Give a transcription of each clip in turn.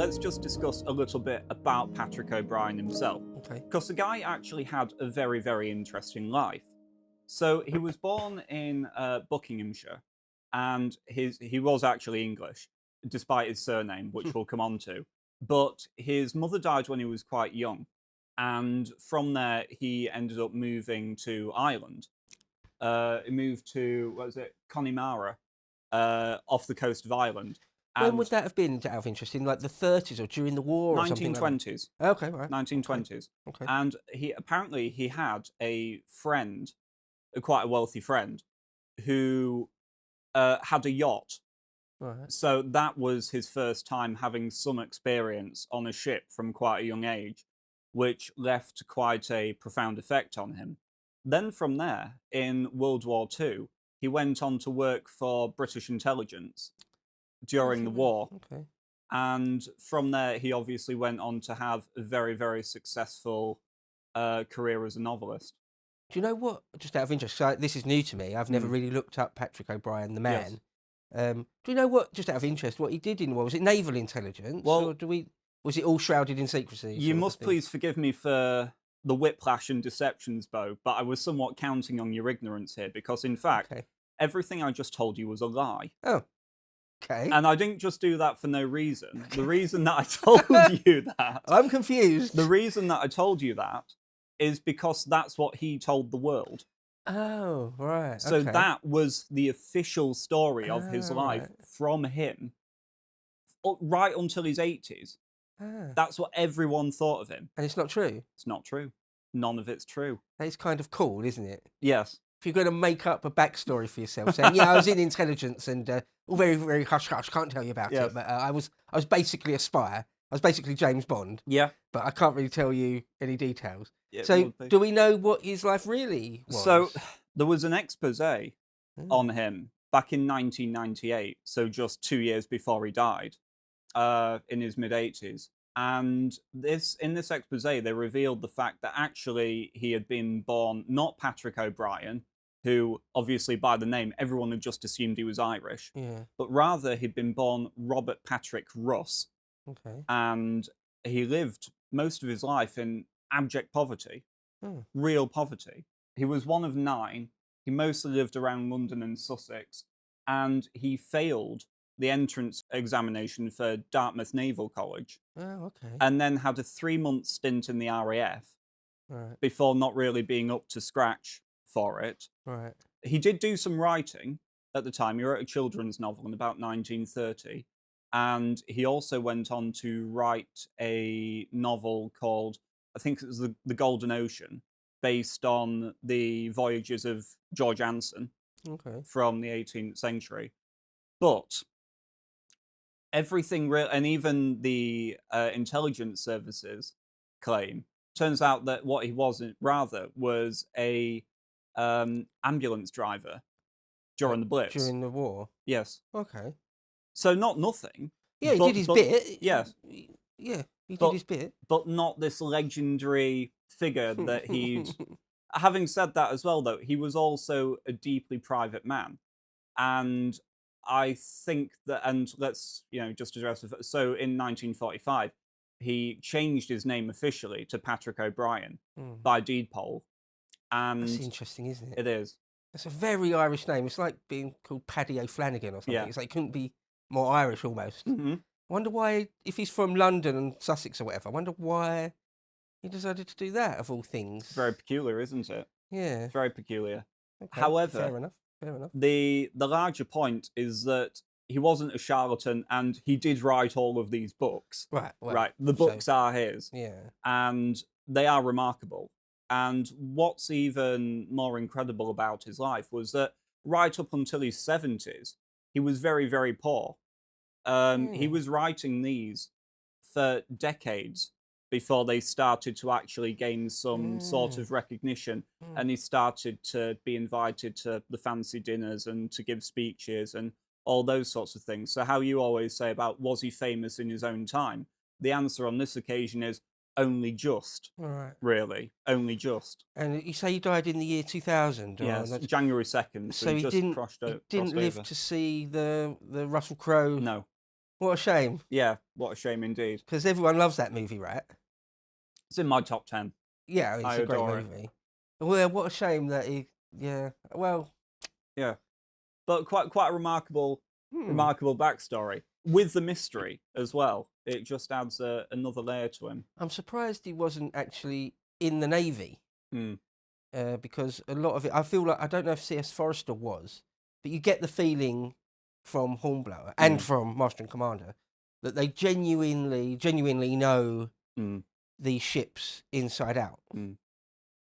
let's just discuss a little bit about Patrick O'Brien himself. Okay. Because the guy actually had a very, very interesting life. So he was born in Buckinghamshire, and he was actually English, despite his surname, which we'll come on to. But his mother died when he was quite young, and from there he ended up moving to Ireland. He moved to, what was it, Connemara, off the coast of Ireland. When And would that have been, out of interest? In like the 30s or during the war or something like that? 1920s. Okay, right. 1920s. Okay. And he had a friend, quite a wealthy friend, who had a yacht. Right. So that was his first time having some experience on a ship from quite a young age, which left quite a profound effect on him. Then from there, in World War II, he went on to work for British intelligence during the war. Okay. And from there, he obviously went on to have a very, very successful career as a novelist. Do you know what? Just out of interest, so this is new to me. I've never really looked up Patrick O'Brien, the Yes. man. Do you know what? Just out of interest, what he did in war, was it naval intelligence, Well, or was it all shrouded in secrecy? you sort of must thing? please forgive me for the whiplash and deceptions, Beau, but I was somewhat counting on your ignorance here because, in fact, Okay. everything I just told you was a lie. Oh. Okay. And I didn't just do that for no reason. The reason that I told you that, I'm confused. the reason that I told you that is because that's what he told the world. Oh, right. So okay. that was the official story of his Ah, life right. from him right until his 80s. Ah. That's what everyone thought of him. And it's not true. It's not true. None of it's true. That is kind of cool, isn't it? Yes. If you're going to make up a backstory for yourself, saying, "Yeah, I was in intelligence and all very, very hush hush, can't tell you about Yes. it, but I was basically a spy. I was basically James Bond, Yeah. but I can't really tell you any details." It So, would be. do we know what his life really was? So there was an expose Mm. on him back in 1998, so just 2 years before he died, in his mid-80s. And in this expose, they revealed the fact that actually he had been born not Patrick O'Brien, who obviously by the name everyone had just assumed he was Irish, Yeah. but rather he'd been born Robert Patrick Russ, Okay. and he lived most of his life in abject poverty, Hmm. real poverty. He was one of 9. He mostly lived around London and Sussex, and he failed the entrance examination for Dartmouth Naval College, Oh, okay. and then had a 3-month stint in the RAF Right. before not really being up to scratch for it. Right. He did do some writing at the time. He wrote a children's novel in about 1930, and he also went on to write a novel called, I think it was The Golden Ocean, based on the voyages of George Anson Okay. from the 18th century. But everything, and even the intelligence services claim, turns out that what he wasn't, rather, was a ambulance driver during the Blitz. During the war. Yes. Okay. So not nothing. Yeah, he did his bit. Yes. Yeah, he But- did his bit. But not this legendary figure that he'd... Having said that as well, though, he was also a deeply private man. And I think that, and let's, just address it. So in 1945, he changed his name officially to Patrick O'Brien Mm. by deed poll. And That's interesting, isn't it? it is. That's a very Irish name. It's like being called Paddy O'Flanagan or something. Yeah. It's like, it couldn't be more Irish almost. Mm-hmm. I wonder why, if he's from London and Sussex or whatever, I wonder why he decided to do that, of all things. It's very peculiar, isn't it? Yeah. It's very peculiar. Okay. However, Fair enough. Fair enough. the larger point is that he wasn't a charlatan, and he did write all of these books. Right. Well, Right. The so- books are his. Yeah. And they are remarkable. And what's even more incredible about his life was that right up until his 70s, he was very, very poor. He was writing these for decades before they started to actually gain some sort of recognition. And he started to be invited to the fancy dinners and to give speeches and all those sorts of things. So how you always say about, was he famous in his own time? The answer on this occasion is only just, All right. really. Only just. And you say he died in the year 2000? Yes, January 2nd. So he just didn't, crossed he over. didn't live to see the Russell Crowe No. What a shame, Yeah, what a shame indeed. because everyone loves that movie, right? It's in my top 10. Yeah, it's I a great adore it. movie. Well, what a shame that he. Yeah. Well. Yeah, but quite a remarkable Hmm. remarkable backstory with the mystery as well. It just adds another layer to him. I'm surprised he wasn't actually in the Navy. Hmm. Because a lot of it, I feel like, I don't know if C.S. Forrester was, but you get the feeling from Hornblower and from Master and Commander that they genuinely know Mm. these ships inside out. Mm.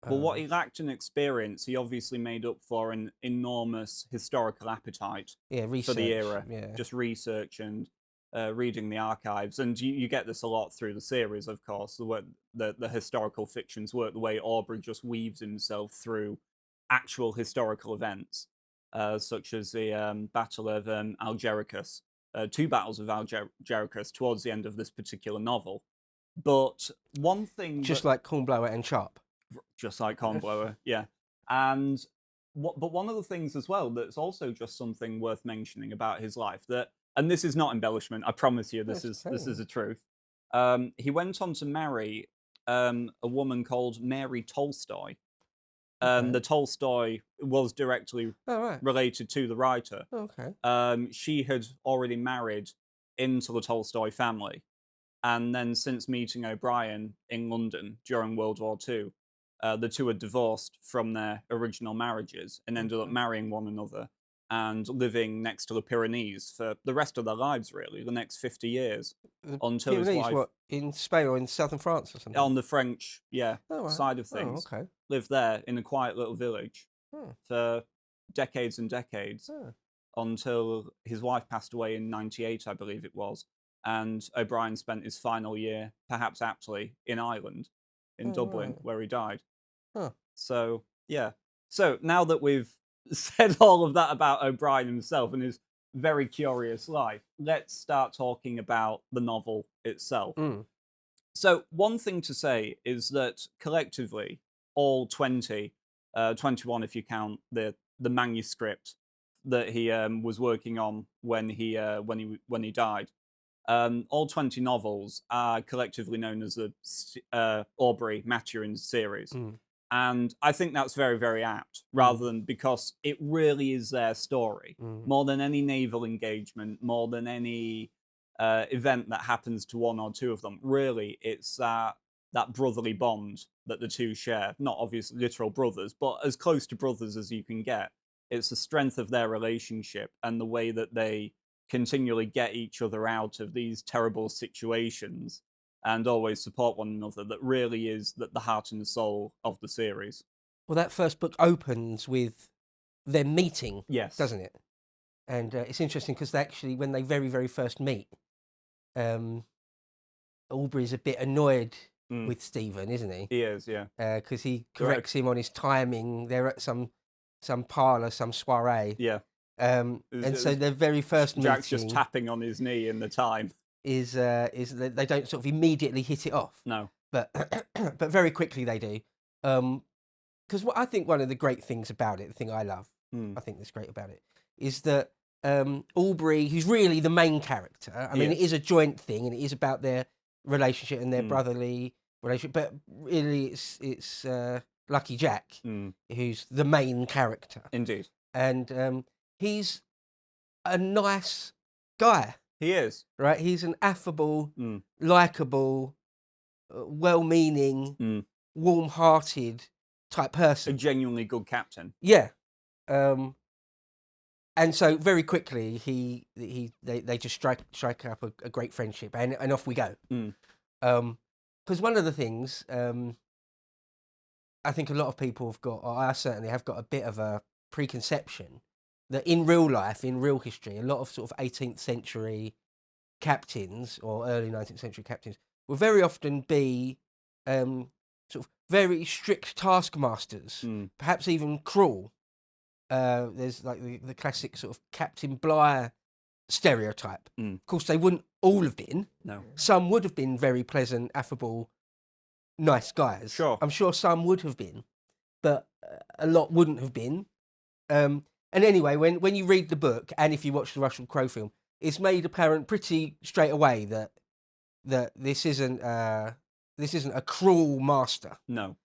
But what he lacked in experience, he obviously made up for an enormous historical appetite Yeah, for the research. era. Yeah. Just research and reading the archives. And you get this a lot through the series, of course, the historical fictions work, the way Aubrey just weaves himself through actual historical events, such as the Battle of Algericus, two battles of Algericus towards the end of this particular novel. But one thing Just that, like Hornblower and Sharp. just like Hornblower, yeah. And but one of the things as well that's also just something worth mentioning about his life, that, and this is not embellishment, I promise you, this is the truth. He went on to marry a woman called Mary Tolstoy. Okay. The Tolstoy was directly Oh, right. related to the writer. Okay. She had already married into the Tolstoy family, and then since meeting O'Brien in London during World War II, the two had divorced from their original marriages and ended up marrying one another and living next to the Pyrenees for the rest of their lives, really, the next 50 years, The until his Pyrenees, wife, what, in Spain or in southern France or something? on the French, Oh, right. side of Oh, things, okay. lived there in a quiet little village Oh, for decades and decades, oh. until his wife passed away in 98, I believe it was. And O'Brien spent his final year, perhaps aptly, in Ireland, in Oh, Dublin, right. where he died. Huh. So, yeah. So now that we've said all of that about O'Brien himself and his very curious life, let's start talking about the novel itself. Mm. So, one thing to say is that collectively, all 21 if you count the manuscript that he was working on when he died, all 20 novels are collectively known as the Aubrey Maturin series. Mm. And I think that's very, very apt, rather than, because it really is their story. More than any naval engagement, more than any event that happens to one or two of them. Really, it's that brotherly bond that the two share. Not obviously literal brothers, but as close to brothers as you can get. It's the strength of their relationship and the way that they continually get each other out of these terrible situations and always support one another that really is the heart and the soul of the series. Well, that first book opens with them meeting, Yes. doesn't it? And it's interesting because they actually, when they very, very first meet, Aubrey's a bit annoyed with Stephen, isn't he? He is, yeah. Because he corrects him on his timing. They're at some parlour, some soiree. Yeah. And so their very first Jack's meeting just tapping on his knee in the time. is that they don't sort of immediately hit it off. No. But but very quickly they do. Because what I think one of the great things about it, the thing I love, I think that's great about it, is that Aubrey, who's really the main character. I mean, it is a joint thing, and it is about their relationship and their brotherly relationship. But really, it's Lucky Jack who's the main character. Indeed. And he's a nice guy. He is. Right? He's an affable, likeable, well-meaning, warm-hearted type person. A genuinely good captain. Yeah. And so very quickly they just strike up a great friendship, and off we go. Because one of the things I think a lot of people have got, or I certainly have got, a bit of a preconception that in real life, in real history, a lot of sort of 18th century captains or early 19th century captains will very often be sort of very strict taskmasters, perhaps even cruel. There's like the classic sort of Captain Bligh stereotype. Of course, they wouldn't all have been. No. Some would have been very pleasant, affable, nice guys. Sure. I'm sure some would have been, but a lot wouldn't have been. And anyway, when you read the book, and if you watch the Russell Crowe film, it's made apparent pretty straight away that this isn't a cruel master. No,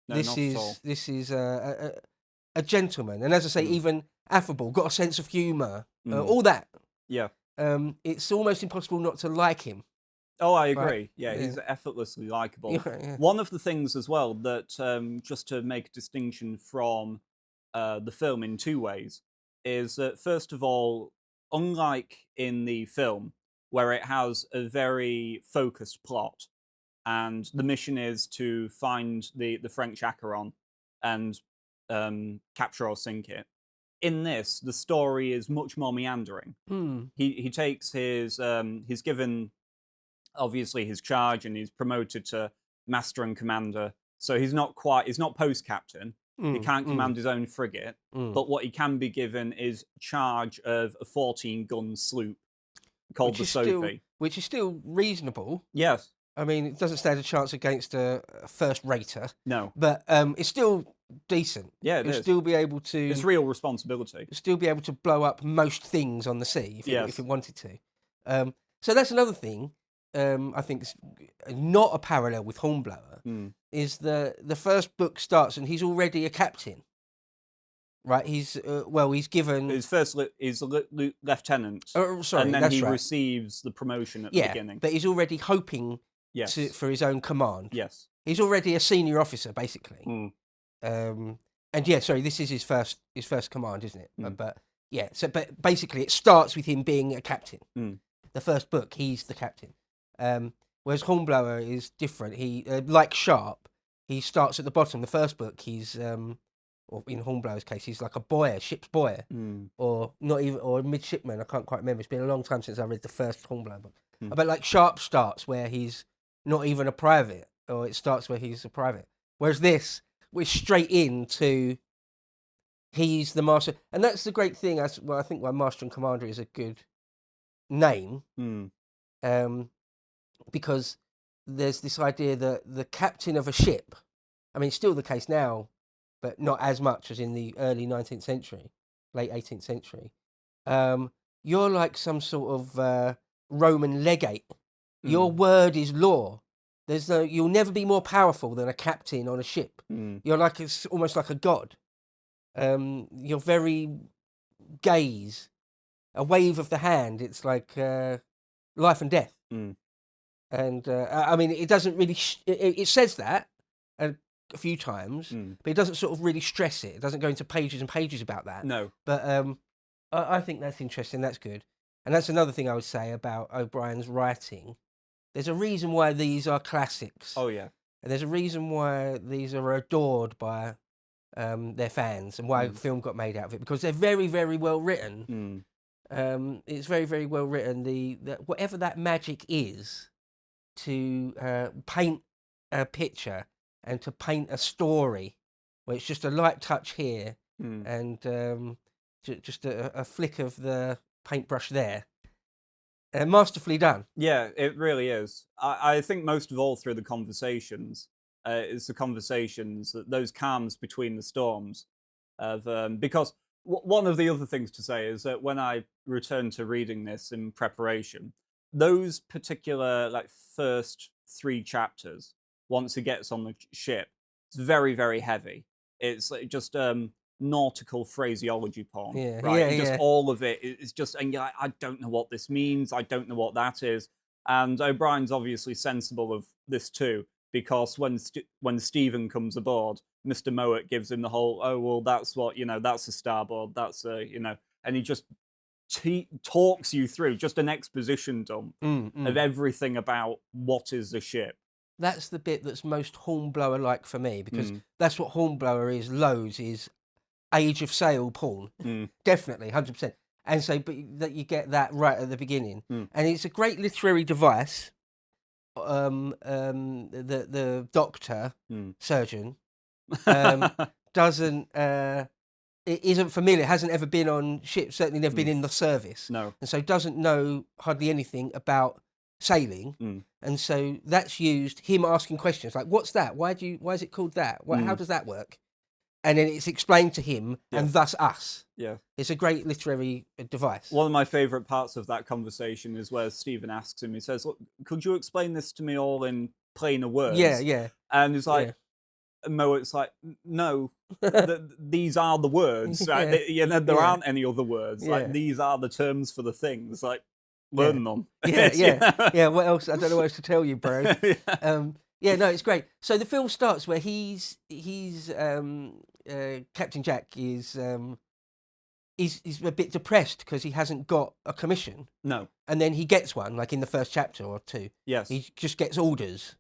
no, This not at all. is a gentleman, and as I say, even affable, got a sense of humour, all that. Yeah. It's almost impossible not to like him. Oh, I agree. Right. Yeah, Yeah. he's effortlessly likable. Yeah. One of the things as well that, just to make a distinction from the film in two ways, is that first of all, unlike in the film, where it has a very focused plot, and the mission is to find the French Acheron and capture or sink it. In this, the story is much more meandering. He takes he's given obviously his charge, and he's promoted to master and commander. So he's not post captain. He can't command his own frigate, but what he can be given is charge of a 14-gun sloop called the Sophie, which is still reasonable. Yes. I mean, it doesn't stand a chance against a first-rater. No. But it's still decent. Yeah, it is. Still be able to. It's real responsibility. Still be able to blow up most things on the sea if it wanted to. So that's another thing. I think it's not a parallel with Hornblower. Is the first book starts and he's already a captain. Right, he's given his first he's a lieutenant. Sorry, and then that's he right. receives the promotion at the beginning. But he's already hoping for his own command. Yes, he's already a senior officer basically. And this is his first command, isn't it? But but basically it starts with him being a captain. The first book, he's the captain. Whereas Hornblower is different. He like Sharp, he starts at the bottom. The first book, he's or in Hornblower's case, he's like a ship's boy, or not even, or a midshipman. I can't quite remember. It's been a long time since I read the first Hornblower book. But like Sharp starts where he's not even a private, or it starts where he's a private. Whereas this, we're straight into he's the master, and that's the great thing. I think why Master and Commander is a good name, because there's this idea that the captain of a ship, I mean, it's still the case now, but not as much as in the early 19th century, late 18th century. You're like some sort of Roman legate. Your word is law. You'll never be more powerful than a captain on a ship. You're like almost like a god. Your very gaze, a wave of the hand, it's like life and death. And I mean, it doesn't really. It says that a few times, but it doesn't sort of really stress it. It doesn't go into pages and pages about that. No. But I think that's interesting. That's good. And that's another thing I would say about O'Brien's writing. There's a reason why these are classics. Oh, yeah. And there's a reason why these are adored by their fans, and why a film got made out of it, because they're very, very well written. It's very, very well written. Whatever that magic is to paint a picture and to paint a story, where it's just a light touch here and just a flick of the paintbrush there. Masterfully done. Yeah, it really is. I think most of all through the conversations, it's the conversations, those calms between the storms. Because one of the other things to say is that when I returned to reading this in preparation, those particular first 3 chapters, once it gets on the ship, it's very, very heavy. It's just nautical phraseology porn, right? Just all of it is just, and you're like, I don't know what this means. I don't know what that is. And O'Brien's obviously sensible of this too, because when Stephen comes aboard, Mr. Mowat gives him the whole, oh well, that's what that's a starboard, that's a and he just talks you through just an exposition dump of everything about what is the ship. That's the bit that's most Hornblower-like for me, because that's what Hornblower is. Loads is Age of Sail porn, definitely 100%. And so, but that you get that right at the beginning, and it's a great literary device. The doctor, surgeon, doesn't. It isn't familiar, hasn't ever been on ships, certainly never been in the service. No. And so doesn't know hardly anything about sailing. And so that's used, him asking questions like, what's that? Why is it called that? How does that work? and then it's explained to him Yeah. and thus us. Yeah. It's a great literary device. One of my favourite parts of that conversation is where Stephen asks him, he says, "Look, could you explain this to me all in plainer words?" Yeah. And he's like, Mo, it's like, no, these are the words. Right? There aren't any other words. Like, these are the terms for the things. Like, learn them. Yeah. What else? I don't know what else to tell you, bro. No, it's great. So the film starts where Captain Jack is he's a bit depressed because he hasn't got a commission. No. And then he gets one, like in the first chapter or two. Yes. He just gets orders.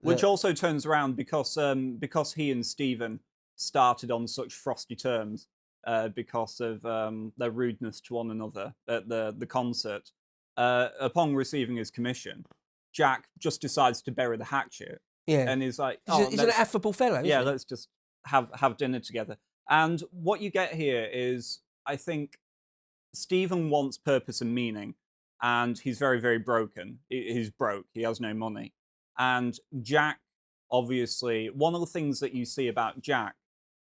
Which also turns around because he and Stephen started on such frosty terms because of their rudeness to one another at the concert. Upon receiving his commission, Jack just decides to bury the hatchet. Yeah. And he's like, he's an affable fellow. Yeah, let's just have dinner together. And what you get here is, I think, Stephen wants purpose and meaning, and he's very, very broken. He's broke. He has no money. And Jack, obviously, one of the things that you see about Jack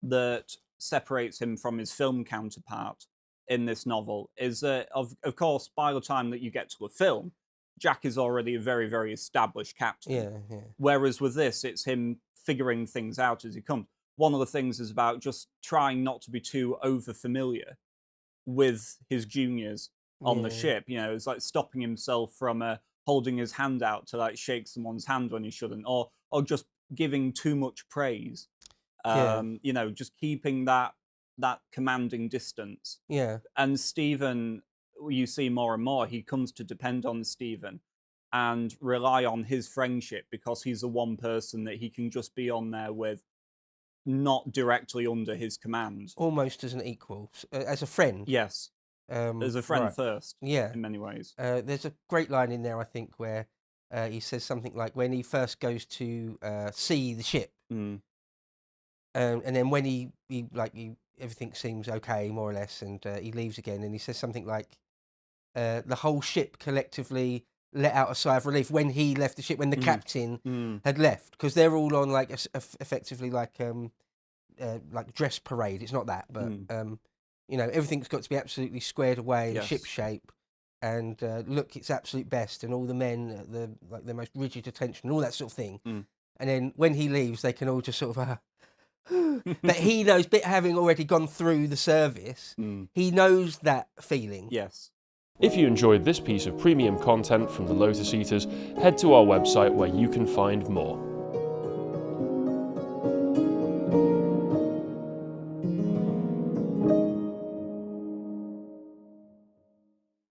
that separates him from his film counterpart in this novel is that, of course, by the time that you get to a film, Jack is already a very, very established captain. Yeah. Whereas with this, it's him figuring things out as he comes. One of the things is about just trying not to be too over-familiar with his juniors on the ship. It's like stopping himself from holding his hand out to like shake someone's hand when he shouldn't, or just giving too much praise. Just keeping that commanding distance. Yeah. And Stephen, you see more and more, he comes to depend on Stephen and rely on his friendship because he's the one person that he can just be on there with, not directly under his command. Almost as an equal, as a friend. Yes. As a friend first. Yeah. In many ways. There's a great line in there, I think, where he says something like, when he first goes to see the ship, and then when he everything seems okay, more or less, and he leaves again, and he says something like, the whole ship collectively let out a sigh of relief when he left the ship, when the captain had left, because they're all on like effectively like dress parade. It's not that, but everything's got to be absolutely squared away in ship shape, and look its absolute best, and all the men the most rigid attention, all that sort of thing. And then when he leaves, they can all just sort of but he knows, having already gone through the service, he knows that feeling. Yes. If you enjoyed this piece of premium content from the Lotus Eaters, head to our website where you can find more.